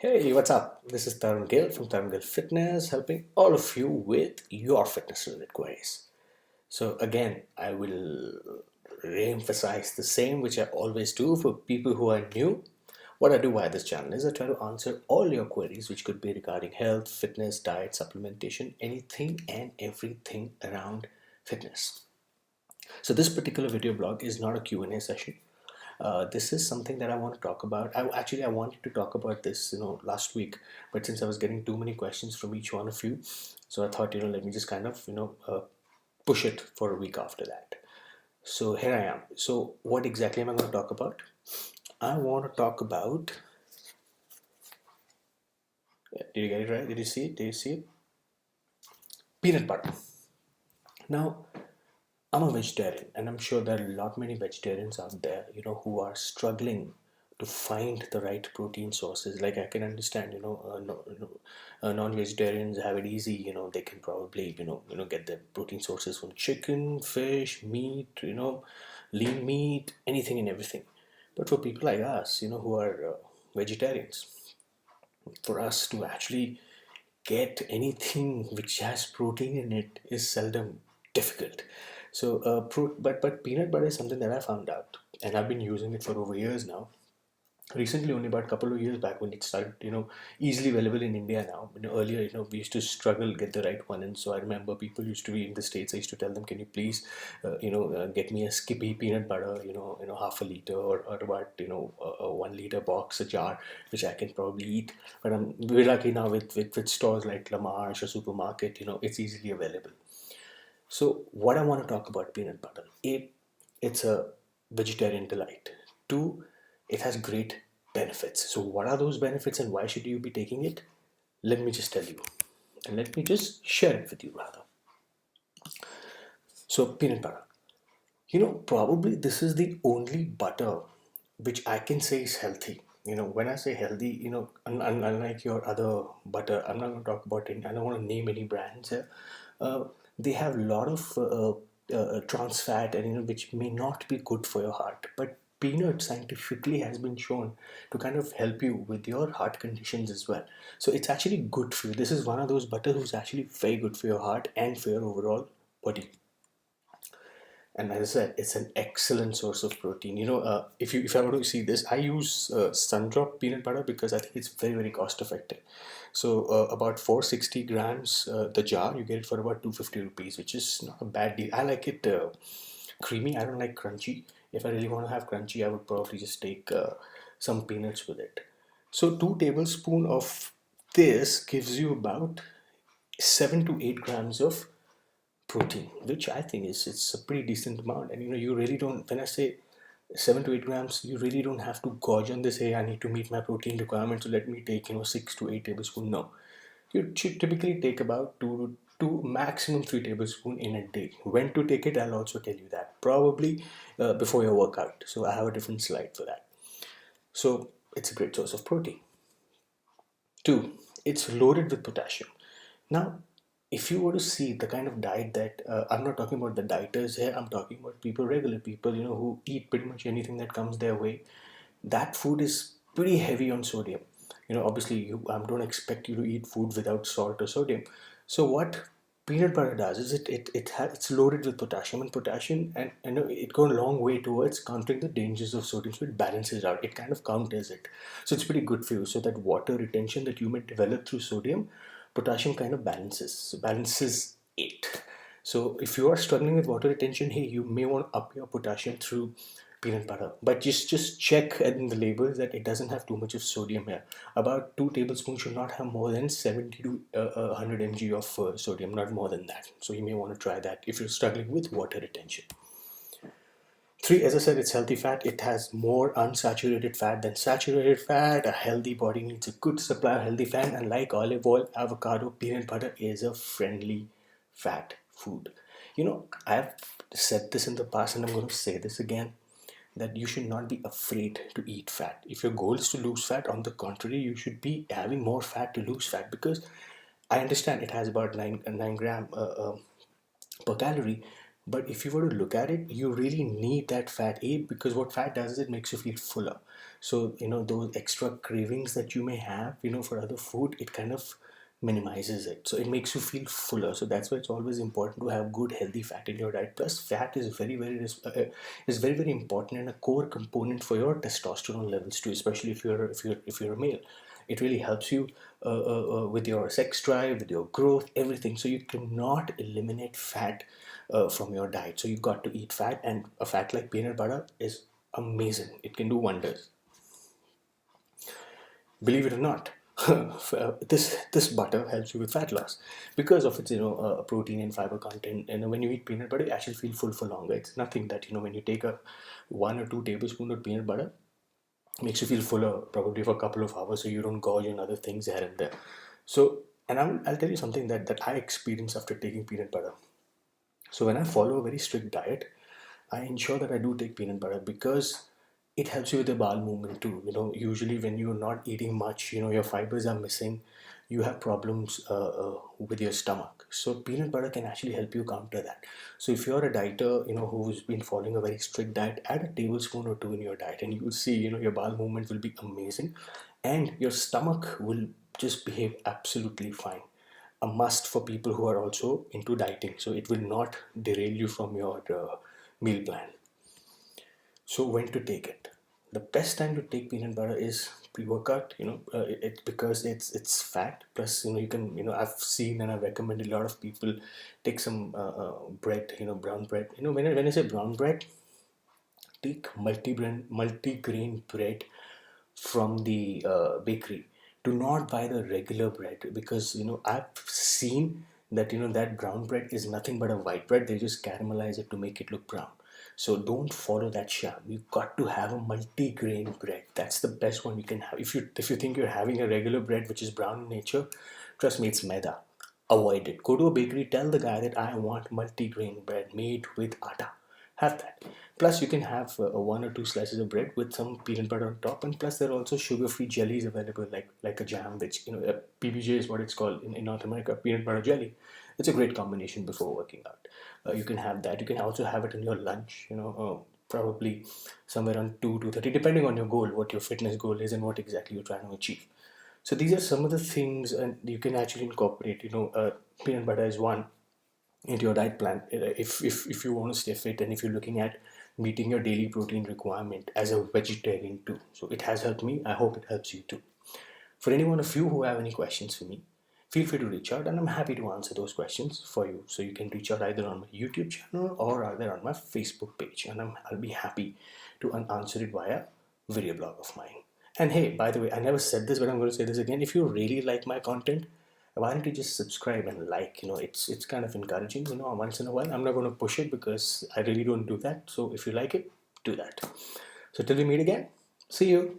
Hey, what's up? This is Tarun Gill from Tarun Gill Fitness, helping all of you with your fitness related queries. So, again, I will re emphasize the same, which I always do for people who are new. What I do via this channel is I try to answer all your queries, which could be regarding health, fitness, diet, supplementation, anything and everything around fitness. So this particular video blog is not a Q&A session. This is something that I want to talk about. I wanted to talk about this, last week, but since I was getting too many questions from each one of you, so I thought, let me just kind of, push it for a week after that. So here I am. So what exactly am I going to talk about? I want to talk about. Did you get it right? Did you see it? Did you see it? Peanut butter. Now, I'm a vegetarian, and I'm sure there are a lot many vegetarians out there, who are struggling to find the right protein sources. Like I can understand, non-vegetarians have it easy. They can probably, get their protein sources from chicken, fish, meat, lean meat, anything and everything. But for people like us, who are vegetarians, for us to actually get anything which has protein in it is seldom difficult. So, but peanut butter is something that I found out, and I've been using it for over years now. Recently, only about a couple of years back, when it started, easily available in India now. Earlier, we used to struggle get the right one, and so I remember people used to be in the States. I used to tell them, "Can you please, get me a Skippy peanut butter, half a liter or about, a 1 liter box, a jar, which I can probably eat." But we're lucky now with stores like La Marche or supermarket, it's easily available. So what I want to talk about peanut butter. It's a vegetarian delight. Two, it has great benefits. So what are those benefits and why should you be taking it? Let me just tell you. And let me just share it with you rather. So peanut butter. Probably this is the only butter which I can say is healthy. When I say healthy, unlike your other butter, I'm not going to talk about it. I don't want to name any brands here. Uh, they have a lot of trans fat, and which may not be good for your heart. But peanut scientifically has been shown to kind of help you with your heart conditions as well. So it's actually good for you. This is one of those butters who's actually very good for your heart and for your overall body. And as I said, it's an excellent source of protein. If I were to see this, I use Sundrop peanut butter because I think it's very very cost effective. So about 460 grams the jar, you get it for about 250 rupees, which is not a bad deal. I like it creamy. I don't like crunchy. If I really want to have crunchy, I would probably just take some peanuts with it. So 2 tablespoons of this gives you about 7 to 8 grams of protein, which I think is it's a pretty decent amount. And you really don't. When I say 7 to 8 grams, you really don't have to gorge on this. Hey, I need to meet my protein requirement, so let me take 6 to 8 tablespoons. No, you should typically take about two maximum 3 tablespoons in a day. When to take it, I'll also tell you that probably before your workout. So I have a different slide for that. So it's a great source of protein. Two, it's loaded with potassium. Now, if you were to see the kind of diet that I'm not talking about the dieters here, I'm talking about people, regular people, who eat pretty much anything that comes their way. That food is pretty heavy on sodium. Obviously, don't expect you to eat food without salt or sodium. So what peanut butter does is it's loaded with potassium, and potassium, and it goes a long way towards countering the dangers of sodium. So it balances out. It kind of counters it. So it's pretty good for you. So that water retention that you may develop through sodium, potassium kind of balances it. So if you are struggling with water retention, hey, you may want to up your potassium through peanut butter. But just check in the labels that it doesn't have too much of sodium here. About 2 tablespoons should not have more than 70 to 100 mg of sodium, not more than that. So you may want to try that if you're struggling with water retention. Three, as I said, it's healthy fat. It has more unsaturated fat than saturated fat. A healthy body needs a good supply of healthy fat, and like olive oil, avocado, peanut butter is a friendly fat food. I've said this in the past, and I'm going to say this again, that you should not be afraid to eat fat. If your goal is to lose fat, on the contrary, you should be having more fat to lose fat, because I understand it has about 9 gram per calorie, But if you were to look at it, you really need that fat, A, because what fat does is it makes you feel fuller. So, those extra cravings that you may have, for other food, it kind of minimizes it. So it makes you feel fuller. So that's why it's always important to have good, healthy fat in your diet. Plus, fat is very, very important and a core component for your testosterone levels too, especially if you're a male. It really helps you with your sex drive, with your growth, everything. So you cannot eliminate fat from your diet. So you've got to eat fat, and a fat like peanut butter is amazing. It can do wonders. Believe it or not, this butter helps you with fat loss because of its protein and fiber content. And when you eat peanut butter, you actually feel full for longer. It's nothing that when you take a 1 or 2 tablespoons of peanut butter, makes you feel fuller probably for a couple of hours, so you don't gorge on other things here and there. So, and I'll tell you something that I experienced after taking peanut butter. So when I follow a very strict diet, I ensure that I do take peanut butter because it helps you with the bowel movement too. Usually when you're not eating much, your fibers are missing, you have problems with your stomach. So peanut butter can actually help you counter that. So if you're a dieter, who's been following a very strict diet, add a tablespoon or two in your diet, and you will see, your bowel movement will be amazing, and your stomach will just behave absolutely fine. A must for people who are also into dieting, so it will not derail you from your meal plan. So when to take it? The best time to take peanut butter is pre-workout. Because it's fat. Plus, you can I've seen and I've recommended a lot of people take some bread. Brown bread. When I say brown bread, take multi-grain bread from the bakery. Do not buy the regular bread, because I've seen that that brown bread is nothing but a white bread. They just caramelize it to make it look brown. So don't follow that sham. You've got to have a multi-grain bread. That's the best one you can have. If you think you're having a regular bread which is brown in nature, trust me, it's maida. Avoid it. Go to a bakery, tell the guy that I want multi-grain bread made with atta. Have that. Plus, you can have 1 or 2 slices of bread with some peanut butter on top, and plus there are also sugar-free jellies available, like a jam, which PBJ is what it's called in North America, peanut butter jelly. It's a great combination before working out. You can have that. You can also have it in your lunch. Probably somewhere around 2:30, depending on your goal, what your fitness goal is, and what exactly you're trying to achieve. So these are some of the things, and you can actually incorporate. Peanut butter is one into your diet plan if you want to stay fit, and if you're looking at meeting your daily protein requirement as a vegetarian too. So it has helped me. I hope it helps you too. For any one of you who have any questions for me, feel free to reach out, and I'm happy to answer those questions for you. So you can reach out either on my YouTube channel or either on my Facebook page, and I'll be happy to answer it via video blog of mine. And hey, by the way, I never said this, but I'm going to say this again. If you really like my content, why don't you just subscribe and like? It's kind of encouraging, once in a while. I'm not going to push it because I really don't do that. So if you like it, do that. So till we meet again, see you.